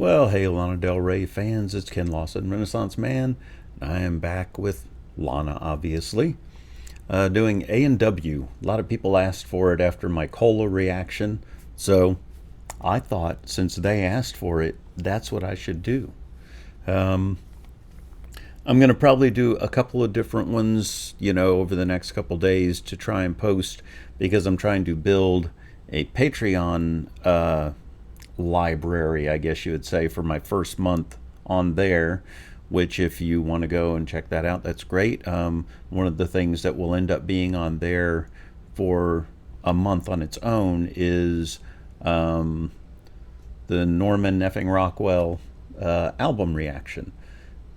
Well, hey, Lana Del Rey fans, it's Ken Lawson, Renaissance Man. I am back with Lana, obviously, doing A&W. A lot of people asked for it after my cola reaction, so I thought since they asked for it, that's what I should do. I'm going to probably do a couple of different ones, over the next couple days to try and post, because I'm trying to build a Patreon library, I guess you would say, for my first month on there, which if you want to go and check that out, that's great. One of the things that will end up being on there for a month on its own is the Norman effing Rockwell album reaction,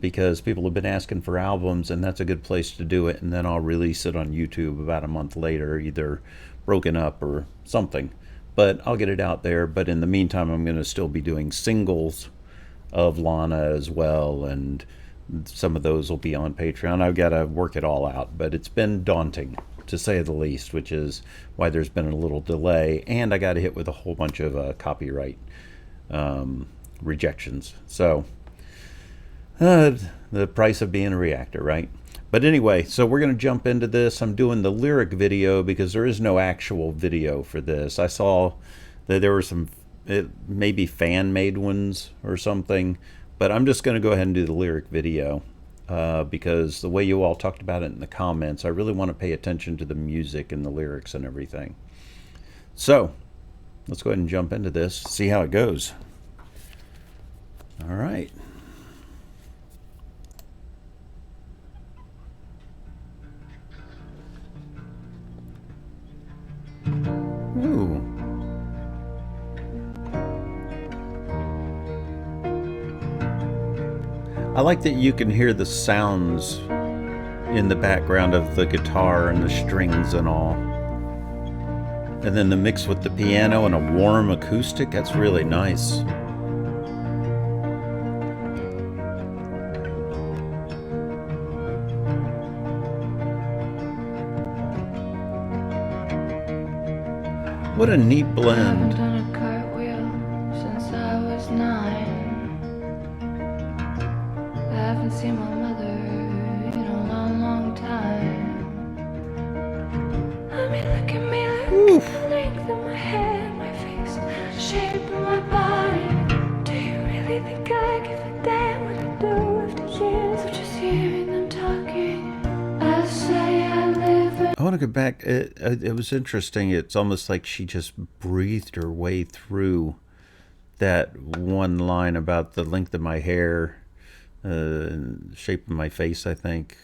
because people have been asking for albums, and that's a good place to do it. And then I'll release it on YouTube about a month later, either broken up or something, but I'll get it out there. But in the meantime, I'm going to still be doing singles of Lana as well, and some of those will be on Patreon. I've got to work it all out, but it's been daunting, to say the least, which is why there's been a little delay, and I got hit with a whole bunch of copyright rejections. So the price of being a reactor, right? But anyway, so we're going to jump into this. I'm doing the lyric video because there is no actual video for this. I saw that there were some maybe fan-made ones or something, but I'm just going to go ahead and do the lyric video because the way you all talked about it in the comments, I really want to pay attention to the music and the lyrics and everything. So let's go ahead and jump into this, see how it goes. All right. Ooh. I like that you can hear the sounds in the background of the guitar and the strings and all. And then the mix with the piano and a warm acoustic, that's really nice. What a neat blend. I haven't done a cartwheel since I was 9. I haven't seen my mother in a long, long time. I mean, look at me, look at the length of my hair, my face, the shape of my body. Do you really think I give a damn what I do after years of just hearing them talking? I say I live in... I want to go back. It was interesting. It's almost like she just breathed her way through that one line about the length of my hair, shape of my face, I think.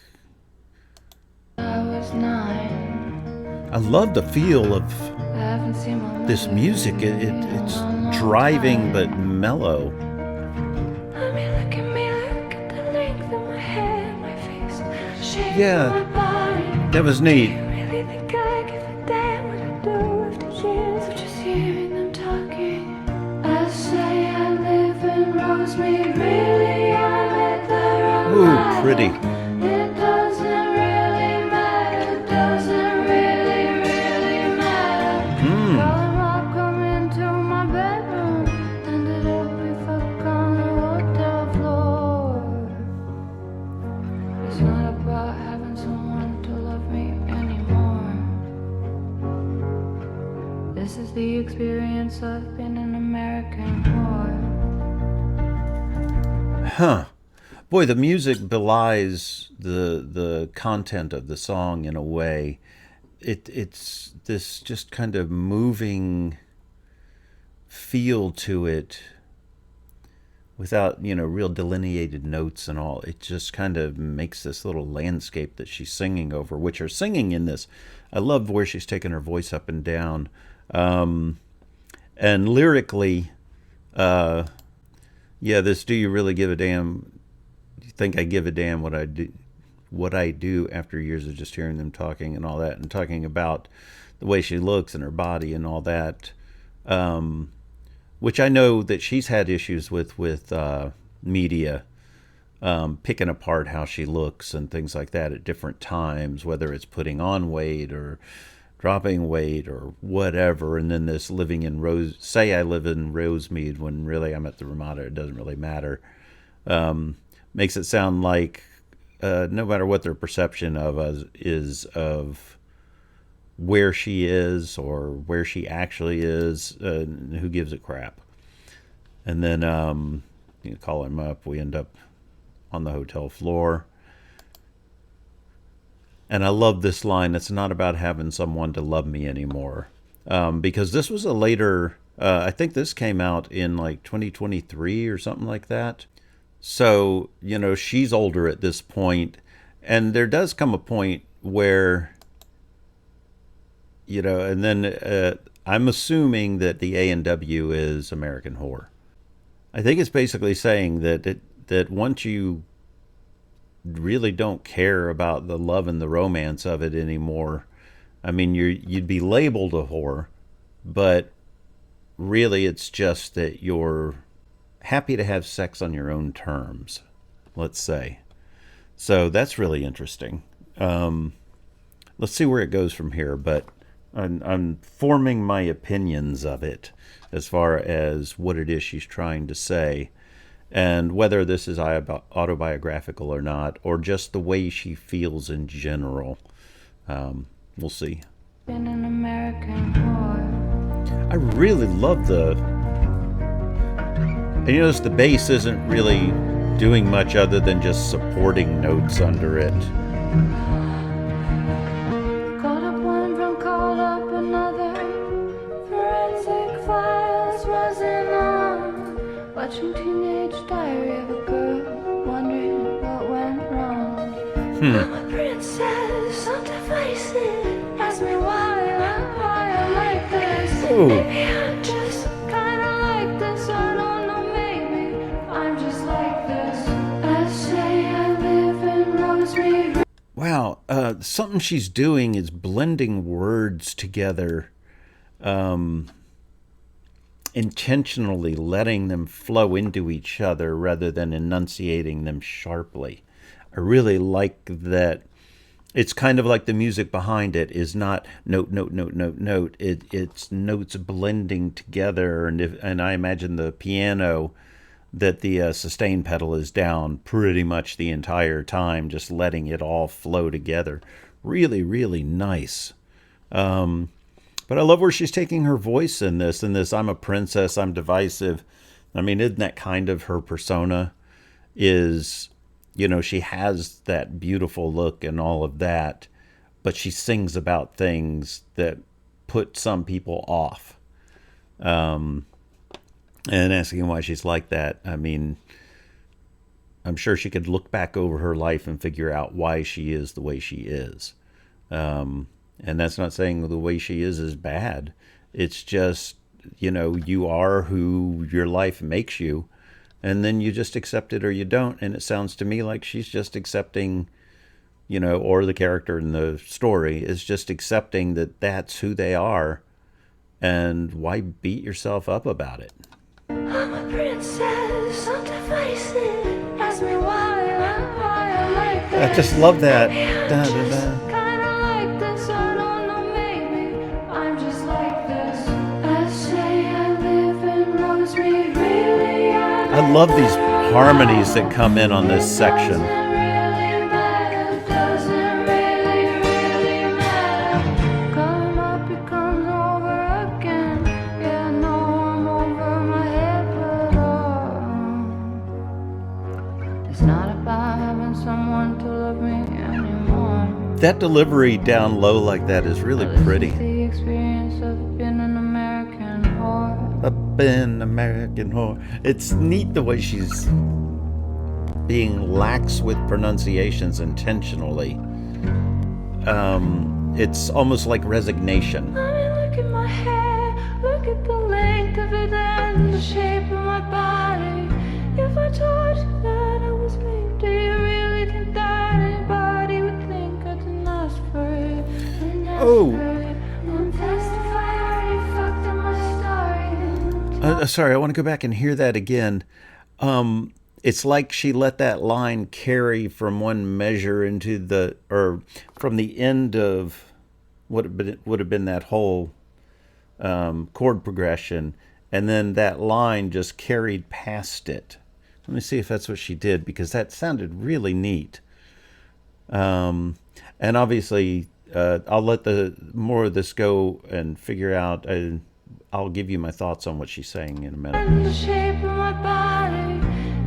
I was 9. I love the feel of I haven't seen my mother this music. It's driving but mellow. I mean, look at me, look at the length of my hair, my face, the shape Yeah, of my body. that was neat. Do you really think I give a damn what I do after years of just hearing them talking? I say I live in Rosemead, really I'm at the wrong Ooh, mile. pretty. It doesn't really matter, it doesn't really matter. Call up, come into my bedroom, ended up we fuck on the hotel floor. It's not about having someone to love me anymore. This is the experience of being an American whore. Huh. Boy, the music belies the content of the song in a way. It's this just kind of moving feel to it without, real delineated notes and all. It just kind of makes this little landscape that she's singing over, which her singing in this, I love where she's taking her voice up and down. And lyrically, this "Do you really give a damn? Do you think I give a damn what I do after years of just hearing them talking and all that," and talking about the way she looks and her body and all that, which I know that she's had issues with media, picking apart how she looks and things like that at different times, whether it's putting on weight or dropping weight or whatever, and then this living in say I live in Rosemead when really I'm at the Ramada, it doesn't really matter, makes it sound like no matter what their perception of us is of where she is or where she actually is, who gives a crap. And then you call him up, we end up on the hotel floor. And I love this line, it's not about having someone to love me anymore. Because this was a later, I think this came out in like 2023 or something like that. So, you know, she's older at this point. And there does come a point where, you know, and then I'm assuming that the A&W is American Whore. I think it's basically saying that once you really don't care about the love and the romance of it anymore, I mean, you'd be labeled a whore, but really it's just that you're happy to have sex on your own terms, let's say. So that's really interesting. Let's see where it goes from here, but I'm forming my opinions of it as far as what it is she's trying to say, and whether this is autobiographical or not, or just the way she feels in general. We'll see. Been an American whore. I really love and you notice the bass isn't really doing much other than just supporting notes under it. Caught up one from called up another. Forensic files wasn't on. Watching teenage diary of a girl, wondering what went wrong. I'm a princess, I'm divisive. Ask me why I'm like this. Ooh. Maybe I'm just kinda like this. I don't know, maybe I'm just like this. I say I live in Rosemead. Wow, something she's doing is blending words together, intentionally letting them flow into each other rather than enunciating them sharply. I really like that. It's kind of like the music behind it is not note, note, note, note, note. It's notes blending together, and I imagine the piano, that the sustain pedal is down pretty much the entire time, just letting it all flow together. Really, really nice. But I love where she's taking her voice in this. I'm a princess, I'm divisive. I mean, isn't that kind of her persona? Is, you know, she has that beautiful look and all of that, but she sings about things that put some people off. And asking why she's like that, I mean, I'm sure she could look back over her life and figure out why she is the way she is. And that's not saying the way she is bad. It's just, you know, you are who your life makes you, and then you just accept it or you don't. And it sounds to me like she's just accepting, you know, or the character in the story is just accepting that that's who they are, and why beat yourself up about it? I'm a princess, I'm divisive. Ask me why I'm like this. I just love that. I'm just kinda like this. I don't know, maybe I'm just like this. I say I live in Rosemead, really. I love these harmonies that come in on this section. That delivery down low like that is really pretty. The experience of being an American whore. Up in American Whore. It's neat the way she's being lax with pronunciations intentionally. It's almost like resignation. I mean, look at my hair, look at the length of it and the shape of my body. If I told you that I was lame, do you really think that anybody would think I didn't ask for it? Oh. I'm testifying, I already fucked up my story. Sorry, I want to go back and hear that again. It's like she let that line carry from one measure into or from the end of would have been that whole chord progression, and then that line just carried past it. Let me see if that's what she did, because that sounded really neat. And obviously, I'll let the more of this go and figure out. I'll give you my thoughts on what she's saying in a minute. The shape of my body.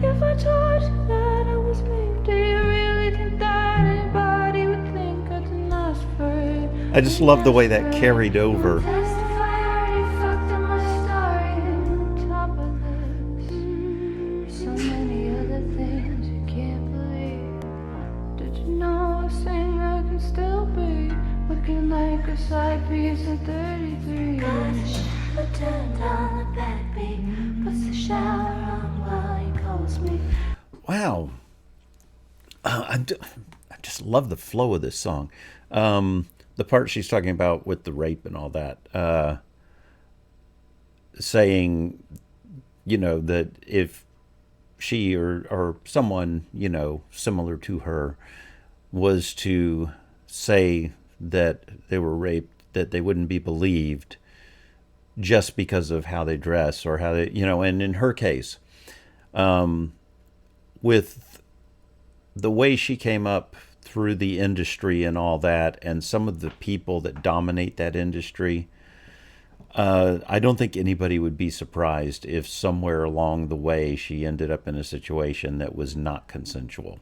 If I told you that I was me, do you really think that anybody would think I didn't ask for it? I just love the way that carried over. Testify, I already fucked up my story. On top of this, so many other things you can't believe. Did you know a singer can still be looking like a side piece at 33? Gosh, I turned on the backbeat, puts the shower on while he calls me. Wow. I just love the flow of this song. The part she's talking about with the rape and all that, saying, that if she or someone, similar to her was to say that they were raped, that they wouldn't be believed just because of how they dress or how they, and in her case, with the way she came up through the industry and all that, and some of the people that dominate that industry, I don't think anybody would be surprised if somewhere along the way she ended up in a situation that was not consensual.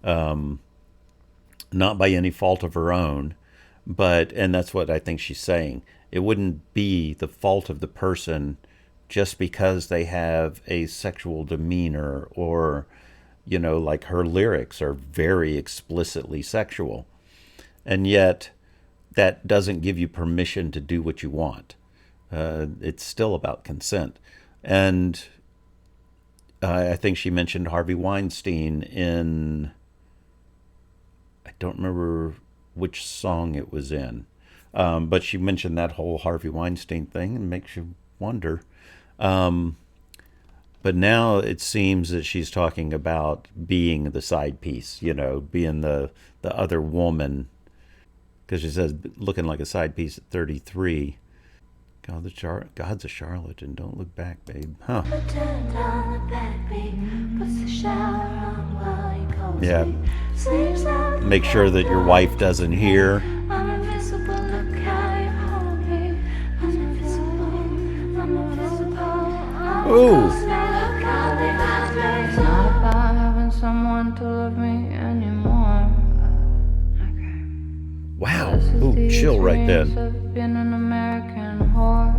Not by any fault of her own, and that's what I think she's saying. It wouldn't be the fault of the person just because they have a sexual demeanor, or, like her lyrics are very explicitly sexual. And yet that doesn't give you permission to do what you want. It's still about consent. And I think she mentioned Harvey Weinstein in, I don't remember which song it was in, but she mentioned that whole Harvey Weinstein thing, and makes you wonder. But now it seems that she's talking about being the side piece, being the other woman, because she says looking like a side piece at 33. God's a charlatan. Don't look back, babe. Huh? Yeah. Make sure that your wife doesn't hear. Ooh. It's not about having someone to love me anymore. Wow. Ooh, chill right then. Been an American whore.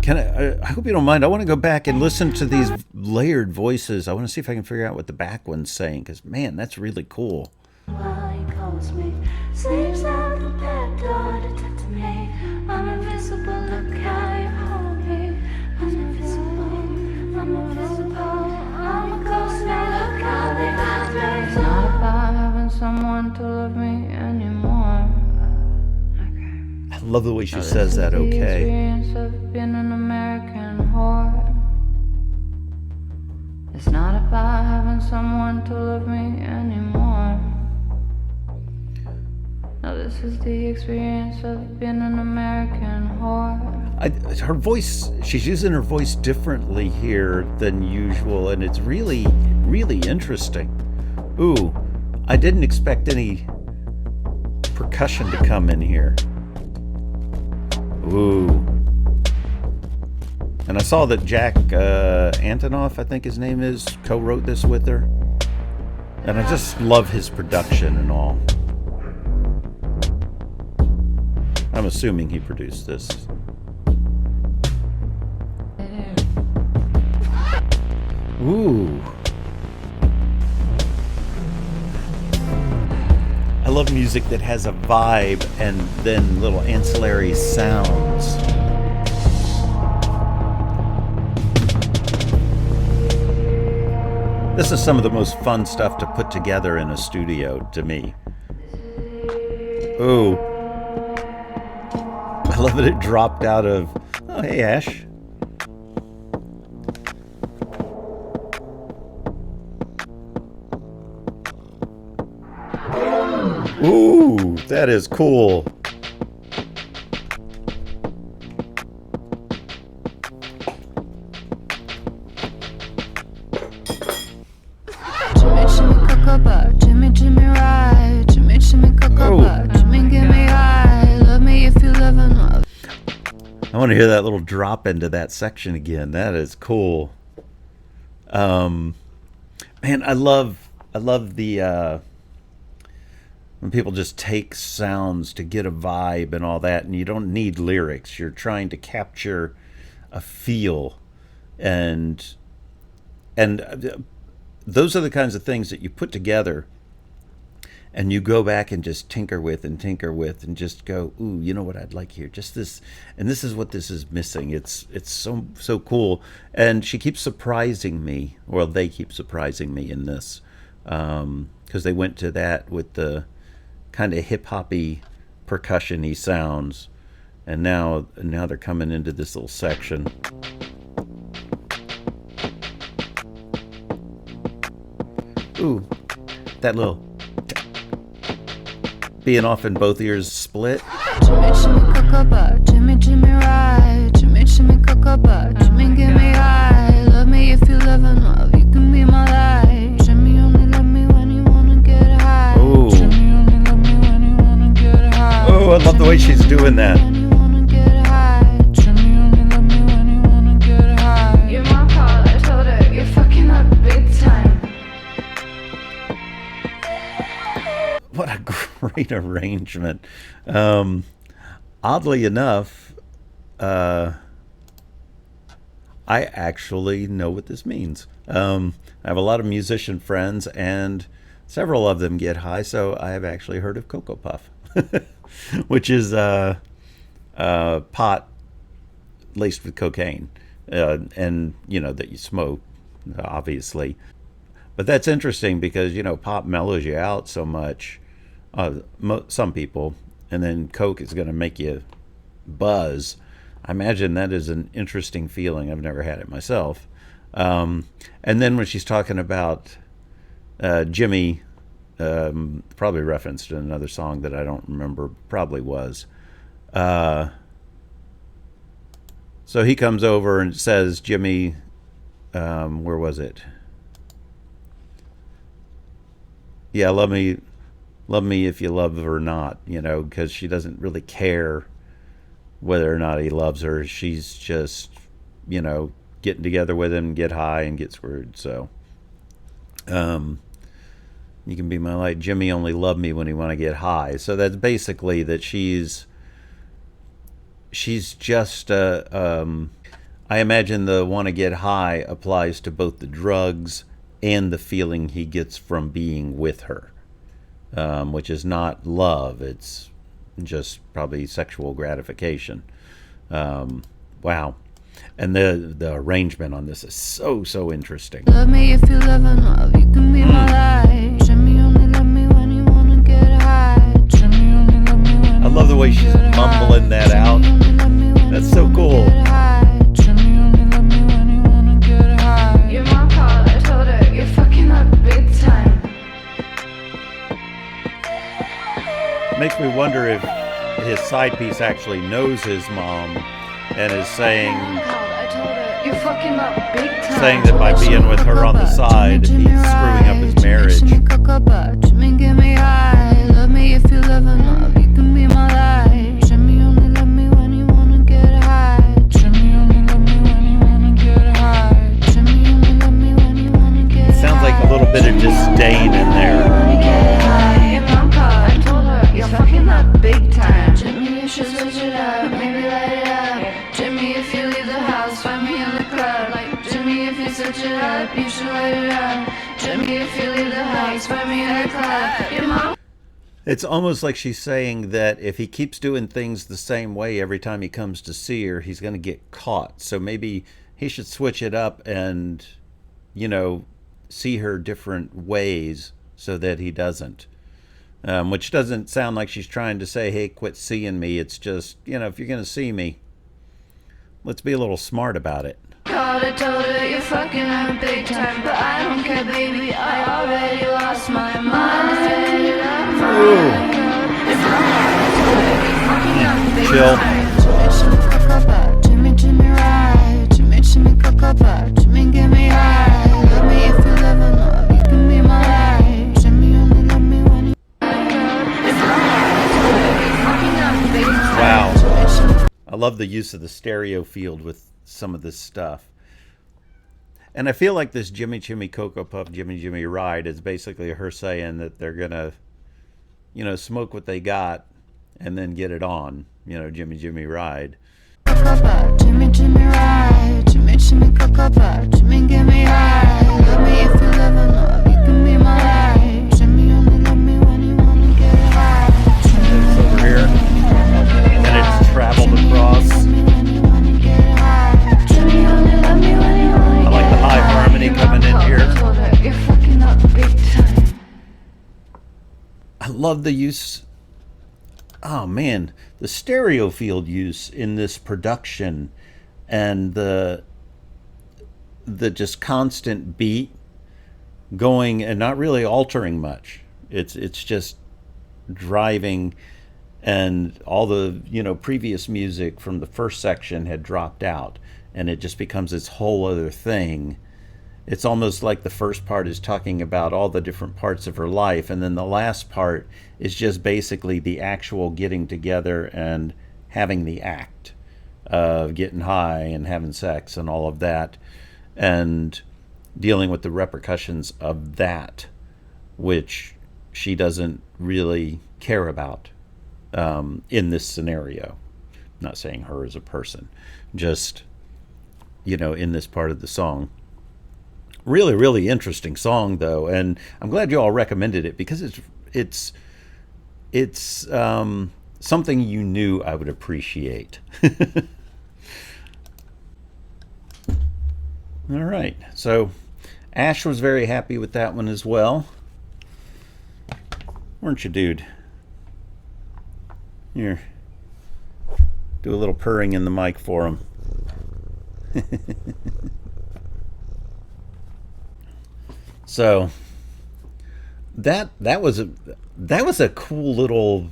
I hope you don't mind. I want to go back and listen to these layered voices. I want to see if I can figure out what the back one's saying, because, man, that's really cool. While he calls me, sleeps out the back door to talk to me. I'm invisible, look how you hold me. I'm invisible, I'm invisible. I'm a ghost now, look how they hide me. It's not about having someone to love me anymore. I love the way she says that, okay. Experience of being an American whore. It's not about having someone to love me anymore. Now this is the experience of being an American whore. Her voice, she's using her voice differently here than usual, and it's really, really interesting. Ooh, I didn't expect any percussion to come in here. Ooh. And I saw that Jack Antonoff, I think his name is, co-wrote this with her. And I just love his production and all. I'm assuming he produced this. Ooh. I love music that has a vibe and then little ancillary sounds. This is some of the most fun stuff to put together in a studio to me. Ooh. I love that it dropped out of... Oh, hey, Ash. Ooh, that is cool. cocoa butt. Jimmy, Jimmy, right. Jimmy, Jimmy, cocoa butt. Jimmy, give me high. Love me if you live in love. I want to hear that little drop into that section again. That is cool. Man, I love the when people just take sounds to get a vibe and all that, and you don't need lyrics. You're trying to capture a feel, and those are the kinds of things that you put together and you go back and just tinker with and just go, ooh, you know what I'd like here? Just this, and this is what this is missing. It's so cool. And she keeps surprising me, or they keep surprising me in this, because they went to that with the kind of hip-hoppy, percussion-y sounds, and now they're coming into this little section. Ooh, that little being off in both ears split. Jimmy, Jimmy, cocoa butt. Jimmy, Jimmy, right. Jimmy, Jimmy, cocoa butt. Jimmy, give me high. Love me if you live in love. You can be my light. Jimmy, only love me when you wanna get high. Ooh. Jimmy, only love me when you wanna get high. Oh, I love the way she's doing that. When you wanna get high. Jimmy, only love me when you wanna get high. You're my call, I told her. You're fucking up big time. What a great arrangement. Oddly enough, I actually know what this means. I have a lot of musician friends, and several of them get high, so I have actually heard of Cocoa Puff, which is pot laced with cocaine, and, you know, that you smoke, obviously. But that's interesting because, you know, pop mellows you out so much, some people, and then Coke is going to make you buzz. I imagine that is an interesting feeling. I've never had it myself. And then when she's talking about Jimmy, probably referenced in another song that I don't remember, probably was. So he comes over and says, Jimmy, where was it? Yeah, love me if you love her or not, you know, because she doesn't really care whether or not he loves her. She's just, you know, getting together with him, get high, and get screwed. So, you can be my light. Jimmy only loved me when he want to get high. So that's basically that she's just, I imagine the want to get high applies to both the drugs and the feeling he gets from being with her, which is not love. It's just probably sexual gratification. Wow. And the arrangement on this is so interesting. Love me if you live in love. You can be my light. Jimmy, only love me when you wanna get high. Jimmy, only love me when I love the way she's mumbling that out. That's so cool. Jimmy, only love me when you wanna get high. You're my call, I told her. You're fucking up big time. Makes me wonder if his side piece actually knows his mom and is saying You're fucking up big time. saying that by being with her on the side, he's screwing up his marriage. Jimmy, give me high. Love me if you live in love. You can be my light. Jimmy, only love me when you wanna get high. Jimmy, only love me when you wanna get high. Jimmy, only love me when you wanna get high. It sounds like a little bit of disdain in there. I told her, you're fucking up big time. Jimmy, you should switch it up, maybe light it up. Jimmy, if you leave the house, find me in the club. Like, Jimmy, if you switch it up, you should light it up. Jimmy, if you leave the house, find me in the club. Your mom. It's almost like she's saying that if he keeps doing things the same way every time he comes to see her, he's going to get caught. So maybe he should switch it up and, you know, see her different ways so that he doesn't. Which doesn't sound like she's trying to say, hey, quit seeing me. It's just, you know, if you're going to see me, let's be a little smart about it. Called her, told her you're fucking up big time. But I don't care, baby, I already lost my mind. Chill. Jimmy, Jimmy, right. Jimmy, Jimmy, cocoa butt. Jimmy, give me high. Love me if you live in love. You can be my light. love the use of the stereo field with some of this stuff. And I feel like this Jimmy Jimmy Cocoa Puff, Jimmy Jimmy Ride is basically her saying that they're going to, smoke what they got and then get it on, Jimmy Jimmy Ride. Jimmy, Jimmy, ride. Jimmy, Jimmy, cocoa puff. Jimmy, give me high. Love me if you love or not. You can be my ride. Jimmy, only love me when you wanna get high. It's over here. And it's traveled across. Jimmy, only love me when you wanna I like the high harmony coming in here. You're fucking up big time. I love the use. Oh man, the stereo field use in this production, and the just constant beat going and not really altering much. It's just driving, and all the previous music from the first section had dropped out, and it just becomes its whole other thing. It's almost like the first part is talking about all the different parts of her life, and then the last part is just basically the actual getting together and having the act of getting high and having sex and all of that, and dealing with the repercussions of that, which she doesn't really care about in this scenario. I'm not saying her as a person, just in this part of the song. Really, really interesting song though, and I'm glad you all recommended it because it's something you knew I would appreciate. All right, so Ash was very happy with that one as well, weren't you, dude? Here, do a little purring in the mic for him. So that was a cool little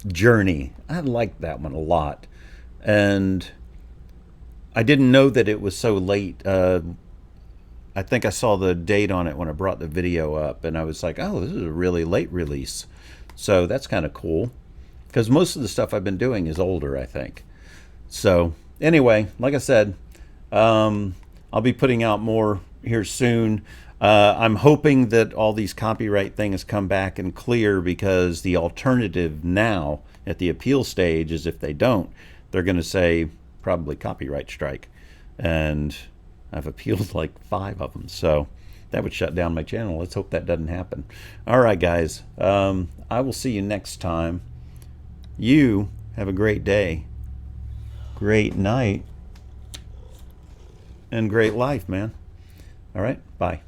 journey. I liked that one a lot, and I didn't know that it was so late. I think I saw the date on it when I brought the video up, and I was like, oh, this is a really late release. So that's kind of cool, because most of the stuff I've been doing is older, I think. So anyway, like I said, I'll be putting out more here soon. I'm hoping that all these copyright things come back and clear, because the alternative now at the appeal stage is if they don't, they're going to say probably copyright strike. And I've appealed like 5 of them. So that would shut down my channel. Let's hope that doesn't happen. All right, guys. I will see you next time. You have a great day, great night, and great life, man. All right. Bye.